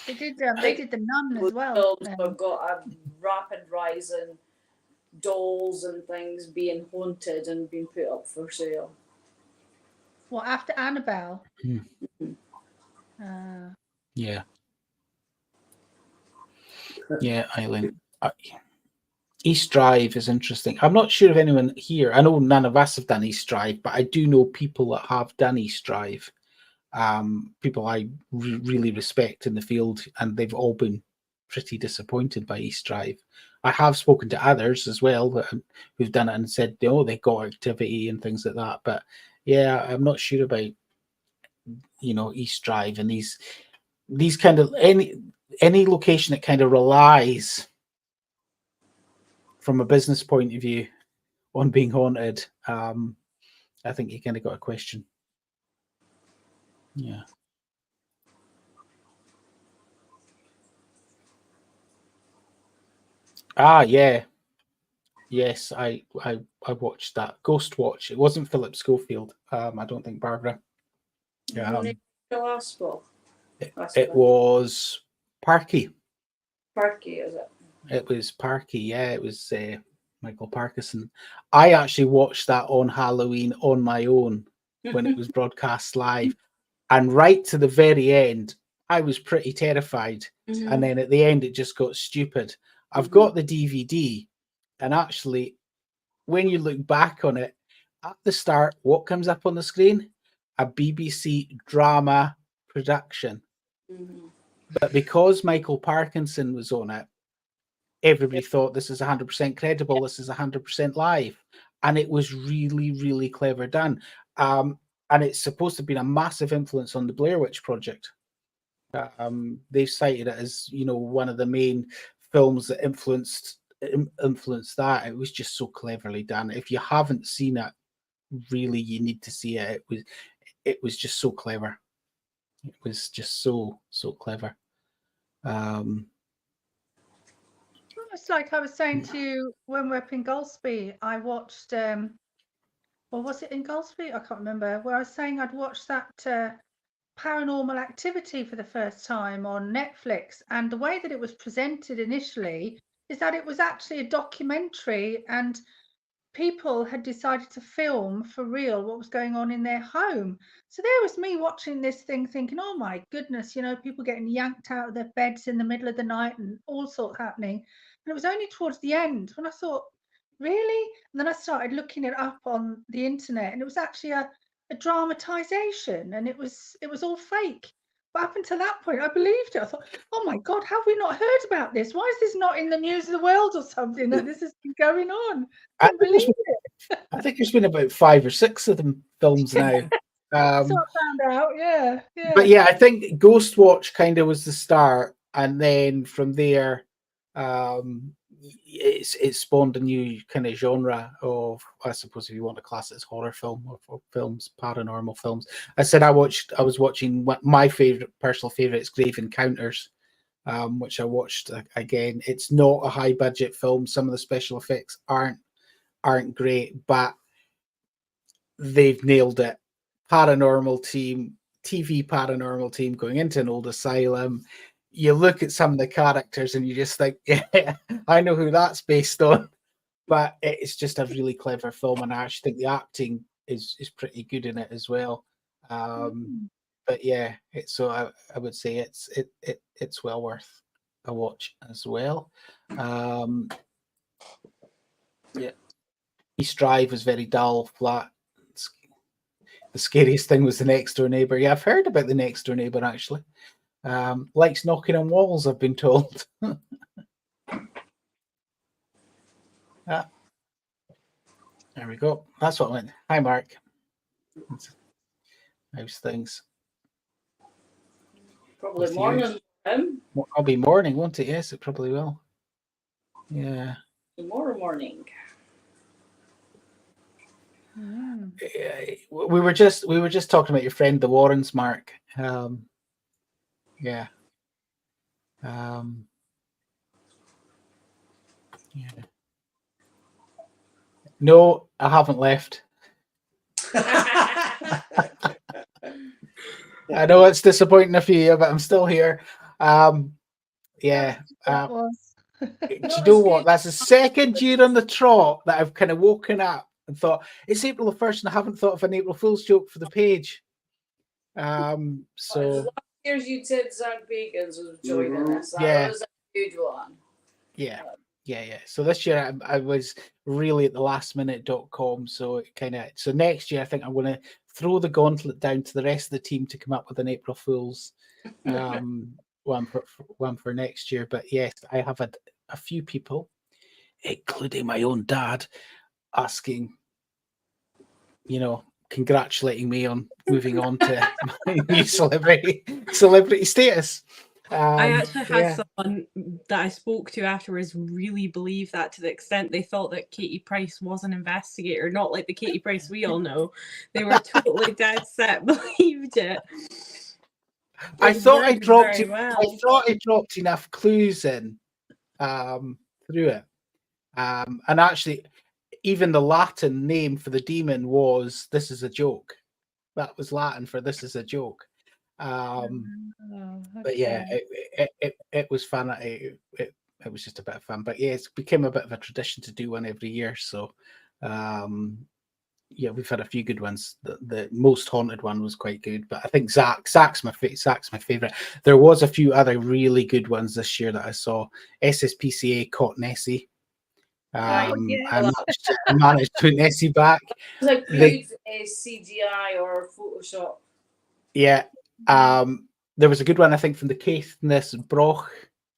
They did the Nun as well. Films have got a rapid rise in dolls and things being haunted and being put up for sale. Well, after Annabelle. Yeah. Yeah, Highland. East Drive is interesting. I'm not sure if anyone here, I know none of us have done East Drive, but I do know people that have done East Drive. People I really respect in the field, and they've all been pretty disappointed by East Drive. I have spoken to others as well who've done it and said, they got activity and things like that. But yeah, I'm not sure about, East Drive and these kind of any location that kind of relies from a business point of view on being haunted. I think you kind of got a question. Yeah. Yeah. Yes, I watched that Ghost Watch. It wasn't Philip Schofield. I don't think Barbara. It was Parky. Parky, is it? It was Parky. Yeah, it was. Michael Parkinson. I actually watched that on Halloween on my own when it was broadcast live, and right to the very end, I was pretty terrified. And then at the end, it just got stupid. I've got the DVD, and actually, when you look back on it, at the start, what comes up on the screen? A BBC drama production. But because Michael Parkinson was on it, everybody thought this is 100% credible, this is 100% live. And it was really, really clever done. And it's supposed to have been a massive influence on the Blair Witch Project. They've cited it as, you know, one of the main films that influenced that. It was just so cleverly done. If you haven't seen it, really, you need to see it. It was just so clever. It was just so clever. It's like I was saying to you when we were up in Golspie, I watched, or was it in Golspie? I can't remember. Where I was saying I'd watched that Paranormal Activity for the first time on Netflix, and the way that it was presented initially is that it was actually a documentary, and people had decided to film for real what was going on in their home. So there was me watching this thing thinking, oh my goodness, you know, people getting yanked out of their beds in the middle of the night and all sorts happening. And it was only towards the end when I thought, really? And then I started looking it up on the internet, and it was actually a dramatization, and it was all fake. But up until that point, I believed it. I thought, oh my God, have we not heard about this? Why is this not in the news of the world or something that this has been going on? I couldn't believe it. I think there's been about 5 or 6 of them films now. That's what I found out. Yeah. But yeah, I think Ghost Watch kind of was the start, and then from there, it spawned a new kind of genre of, I suppose, if you want to class it as horror film or films, paranormal films. I said I was watching my personal favorite is Grave Encounters, which I watched again. It's not a high budget film. Some of the special effects aren't great, but they've nailed it. TV paranormal team going into an old asylum. You look at some of the characters and you just think, yeah, I know who that's based on. But it's just a really clever film, and I actually think the acting is pretty good in it as well. But yeah, I would say it's well worth a watch as well. Yeah, East Drive was very dull, flat. The scariest thing was the next door neighbor. Yeah, I've heard about the next door neighbor actually. Likes knocking on walls, I've been told. There we go. That's what I went. Hi, Mark. How's things? Probably morning. I'll be morning, won't it? Yes, it probably will. Yeah. Tomorrow morning. We were just talking about your friend the Warrens, Mark. Yeah. Yeah. No, I haven't left. I know it's disappointing for you, but I'm still here. Yeah. Do you know what? That's the second year on the trot that I've kind of woken up and thought it's April the 1st, and I haven't thought of an April Fool's joke for the page. So last year's you said Zach Bacon's was joining us. That was a huge one. Yeah. So this year I was really at the lastminute.com. So next year I think I'm going to throw the gauntlet down to the rest of the team to come up with an April Fool's one for next year. But yes, I have had a few people, including my own dad, asking, congratulating me on moving on to my new celebrity status. I actually had someone that I spoke to afterwards really believe that, to the extent they thought that Katie Price was an investigator, not like the Katie Price we all know. They were totally dead set, believed it. I thought I dropped enough clues in through it. And actually, even the Latin name for the demon was "This is a joke." That was Latin for "This is a joke." But yeah, it was fun. it was just a bit of fun. But yeah, it's become a bit of a tradition to do one every year. So yeah, we've had a few good ones. The most haunted one was quite good, but I think Zach's my favorite. There was a few other really good ones this year that I saw. SSPCA caught Nessie. yeah. I managed to put Nessie back. It's like good CGI or Photoshop. Yeah. There was a good one, I think, from the Caithness Broch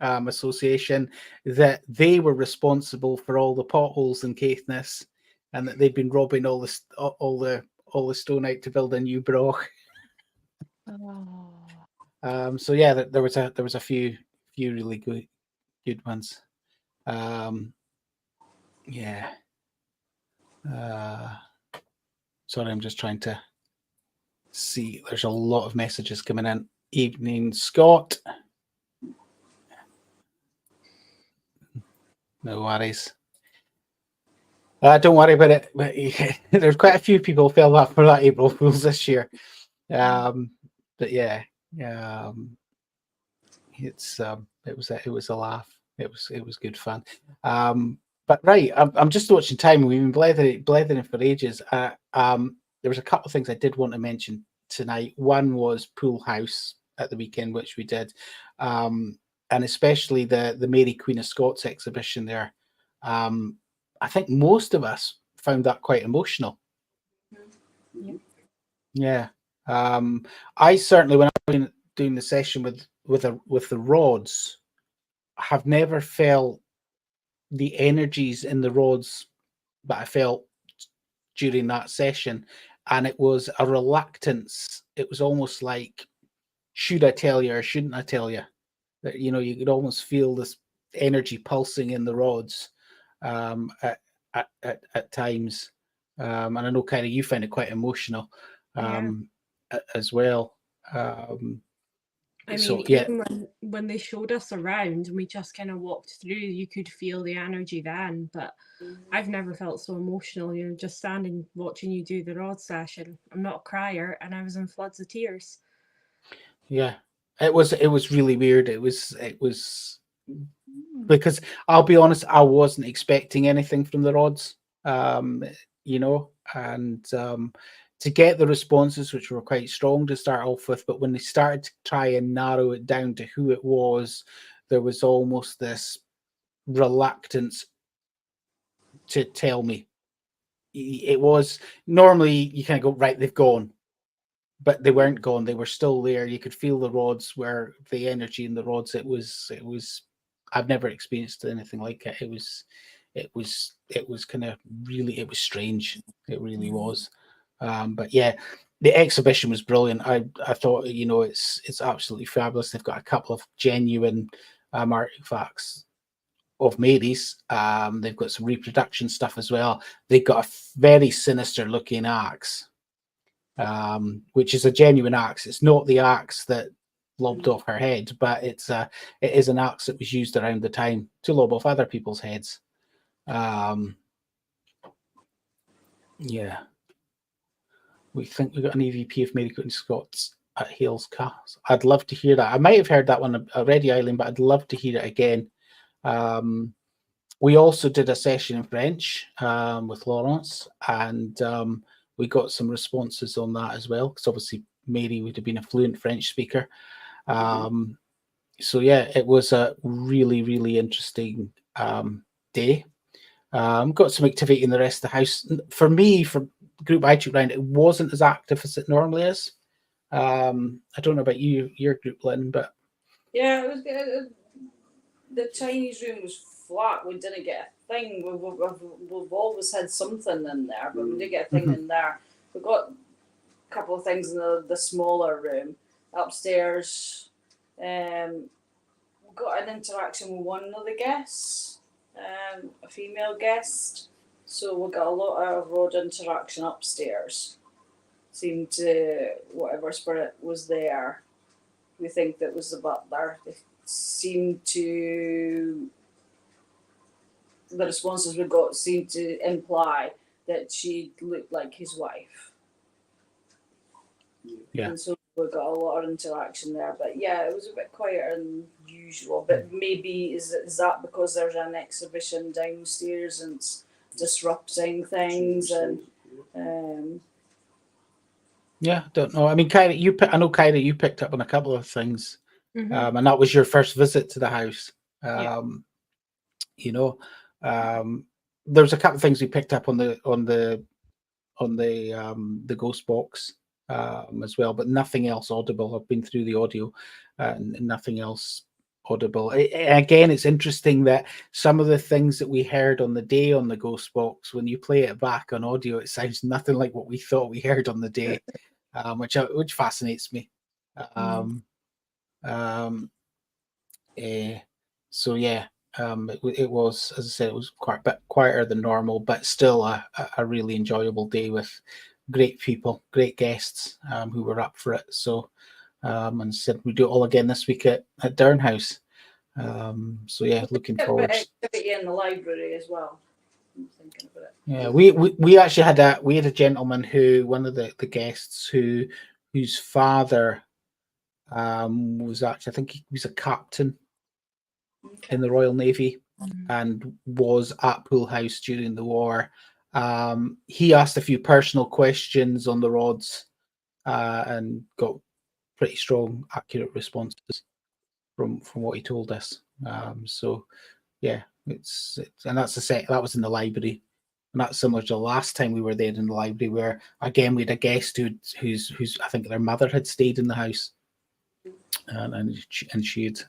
Association, that they were responsible for all the potholes in Caithness, and that they'd been robbing all the stone out to build a new broch. So yeah, there was a few really good ones. Yeah. Sorry, I'm just trying to see. There's a lot of messages coming in. Evening, Scott. No worries. Don't worry about it. But, there's quite a few people fell up for that April Fools this year. But yeah, it was a laugh. It was good fun. But right, I'm just watching time. We've been blethering for ages. There was a couple of things I did want to mention tonight. One was Pool House at the weekend, which we did, and especially the Mary Queen of Scots exhibition there. I think most of us found that quite emotional. Yeah. I certainly, when I was doing the session with the rods, have never felt the energies in the rods that I felt during that session, and it was a reluctance. It was almost like, should I tell you or shouldn't I tell you? That, you know, you could almost feel this energy pulsing in the rods at times, and I know, kind of, you find it quite emotional as well. I mean, so, yeah. even when they showed us around and we just kind of walked through, you could feel the energy then. But I've never felt so emotional, you know, just standing watching you do the rod session. I'm not a crier, and I was in floods of tears. Yeah, it was really weird. It was because, I'll be honest, I wasn't expecting anything from the rods, you know, and to get the responses, which were quite strong to start off with, but when they started to try and narrow it down to who it was, there was almost this reluctance to tell me. It was, normally you kind of go, right, they've gone, but they weren't gone. They were still there. You could feel the rods, where the energy in the rods. It was. I've never experienced anything like it. It was kind of really. It was strange. It really was. But yeah, the exhibition was brilliant. I thought, you know, it's absolutely fabulous. They've got a couple of genuine artifacts of Mary's. They've got some reproduction stuff as well. They've got a very sinister looking axe, which is a genuine axe. It's not the axe that lobbed off her head, but it is an axe that was used around the time to lob off other people's heads. Yeah, we think we got an EVP of Mary Queen Scots at Hales Castle. I'd love to hear that. I might have heard that one already, Eileen, but I'd love to hear it again. We also did a session in French with Laurence, and we got some responses on that as well, because obviously Mary would have been a fluent French speaker. So yeah, it was a really, really interesting day. Got some activity in the rest of the house. For me, for the group I took round, it wasn't as active as it normally is. I don't know about your group, Lynn, but yeah, it was good. The Chinese room was flat. We didn't get a thing. We've always had something in there, but we didn't get a thing in there. We got a couple of things in the smaller room upstairs. We got an interaction with one of the guests, a female guest. So we got a lot of rod interaction upstairs. Seemed to, whatever spirit was there, we think that was the butler. They seemed to, the responses we got seemed to imply that she looked like his wife. Yeah. And so we got a lot of interaction there. But yeah, it was a bit quieter than usual. But maybe is that because there's an exhibition downstairs and it's disrupting things and Yeah, don't know. I mean, Kyra, I know Kyra, you picked up on a couple of things, Mhm. and that was your first visit to the house. Yeah. You know, there was a couple of things we picked up on the ghost box as well, but nothing else audible. I've been through the audio, and nothing else audible. Again, it's interesting that some of the things that we heard on the day on the ghost box, when you play it back on audio, it sounds nothing like what we thought we heard on the day, which fascinates me. So yeah, it was, as I said, it was quite a bit quieter than normal, but still a really enjoyable day with great people, great guests who were up for it. So, and said we do it all again this week at Down House. So yeah, looking a forward. bit of activity in the library as well. I'm thinking about it. Yeah, we actually had a gentleman who, one of the guests whose father was actually, I think he was a captain Okay. in the Royal Navy and was at Pool House during the war. He asked a few personal questions on the rods and got pretty strong, accurate responses from what he told us. So yeah, it's and that's the set that was in the library. And that's similar to the last time we were there in the library, where again we had a guest who's I think their mother had stayed in the house, and she had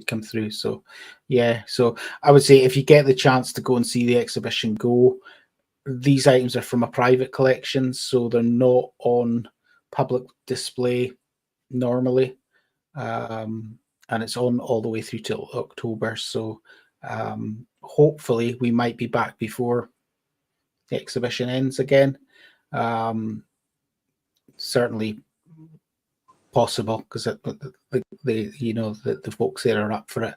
come through. So yeah, so I would say if you get the chance to go and see the exhibition, go. These items are from a private collection, so they're not on public display normally, and it's on all the way through till October. So hopefully we might be back before the exhibition ends again. Certainly possible, because the folks there are up for it.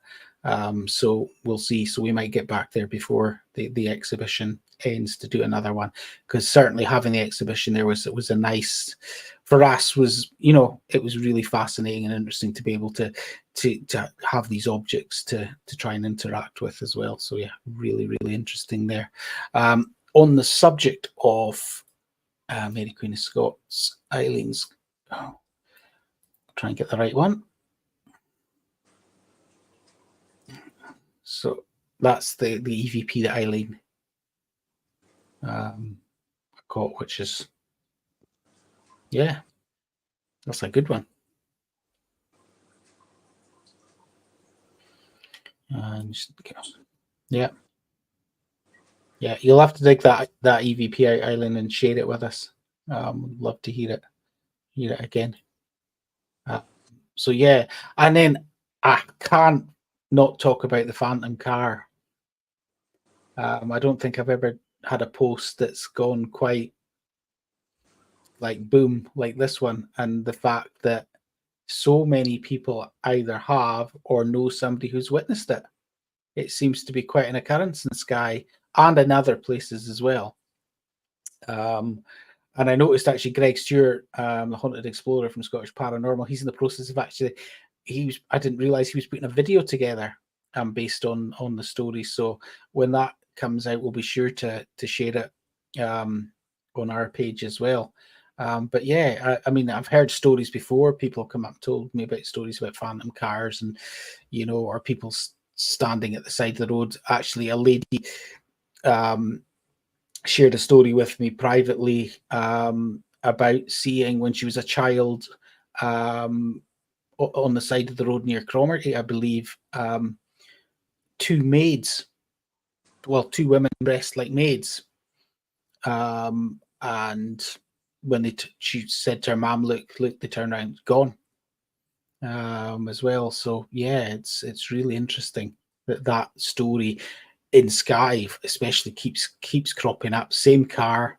So we'll see. So we might get back there before the exhibition ends to do another one, because certainly having the exhibition there was a nice, for us, was, it was really fascinating and interesting to be able to have these objects to try and interact with as well. So yeah, really interesting there. On the subject of Mary Queen of Scots, Eileen's, try and get the right one. So that's the EVP that Eileen got, which is, yeah, that's a good one. And yeah, you'll have to dig that EVP out, Eileen, and share it with us. Love to hear it again. So yeah, and then I can't not talk about the Phantom car. I don't think I've ever had a post that's gone quite like boom like this one, and the fact that so many people either have or know somebody who's witnessed it. It seems to be quite an occurrence in Skye and in other places as well. And I noticed actually Greg Stewart, the Haunted Explorer from Scottish Paranormal, he's in the process of I didn't realize he was putting a video together based on the story. So when that comes out, we'll be sure to share it on our page as well. But yeah, I mean, I've heard stories before. People come up and told me about stories about phantom cars, and or people standing at the side of the road. Actually, a lady shared a story with me privately about seeing, when she was a child, on the side of the road near Cromarty, I believe, two women dressed like maids, and when she said to her mom, look, they turned around, gone, as well. So yeah, it's really interesting that story in Skye especially keeps cropping up. Same car.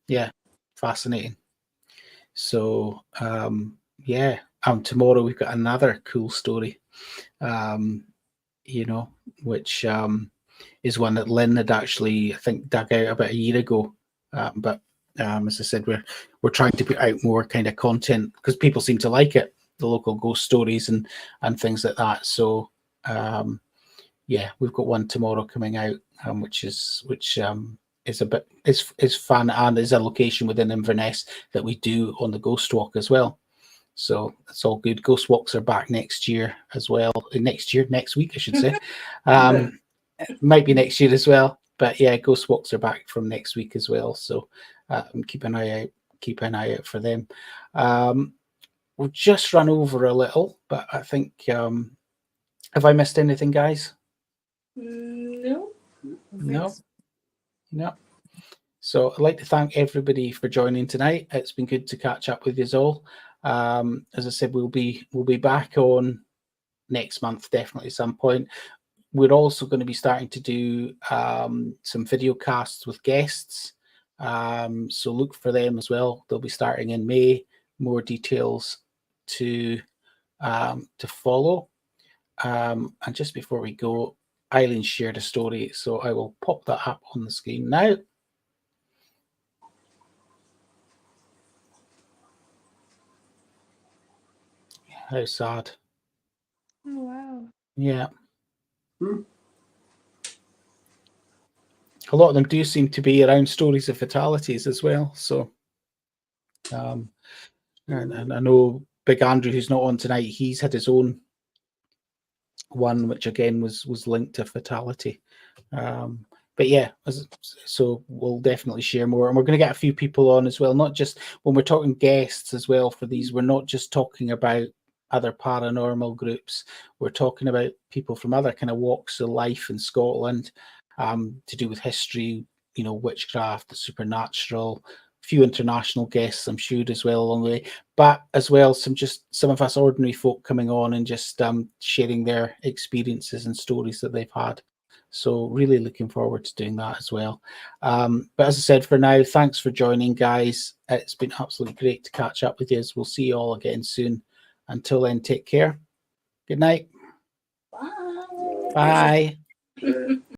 Yeah, fascinating. So yeah, tomorrow we've got another cool story, which is one that Lynn had actually, I think, dug out about a year ago, but As I said, we're trying to put out more kind of content because people seem to like it, the local ghost stories and things like that. So yeah, we've got one tomorrow coming out, which is a bit is fun, and is a location within Inverness that we do on the Ghost Walk as well. So it's all good. Ghost Walks are back next year as well. Next week, I should say. It might be next year as well. But yeah, Ghost Walks are back from next week as well. So keep an eye out for them. We'll just run over a little, but I think have I missed anything, guys? No. No. So I'd like to thank everybody for joining tonight. It's been good to catch up with you all. As I said, we'll be back on next month, definitely at some point. We're also going to be starting to do some video casts with guests. So look for them as well. They'll be starting in May. More details to follow. And just before we go, Eileen shared a story, so I will pop that up on the screen now. How sad. Oh, wow. Yeah. A lot of them do seem to be around stories of fatalities as well. So, and I know Big Andrew, who's not on tonight, he's had his own one, which again was linked to fatality. But yeah, so we'll definitely share more, and we're going to get a few people on as well. Not just when we're talking guests as well for these. We're not just talking about other paranormal groups. We're talking about people from other kind of walks of life in Scotland, to do with history, witchcraft, the supernatural. A few international guests, I'm sure, as well along the way, but as well some of us ordinary folk coming on and just sharing their experiences and stories that they've had. So really looking forward to doing that as well. But as I said, for now, thanks for joining, guys. It's been absolutely great to catch up with you. We'll see you all again soon. Until then, take care. Good night. Bye. Bye. Yeah.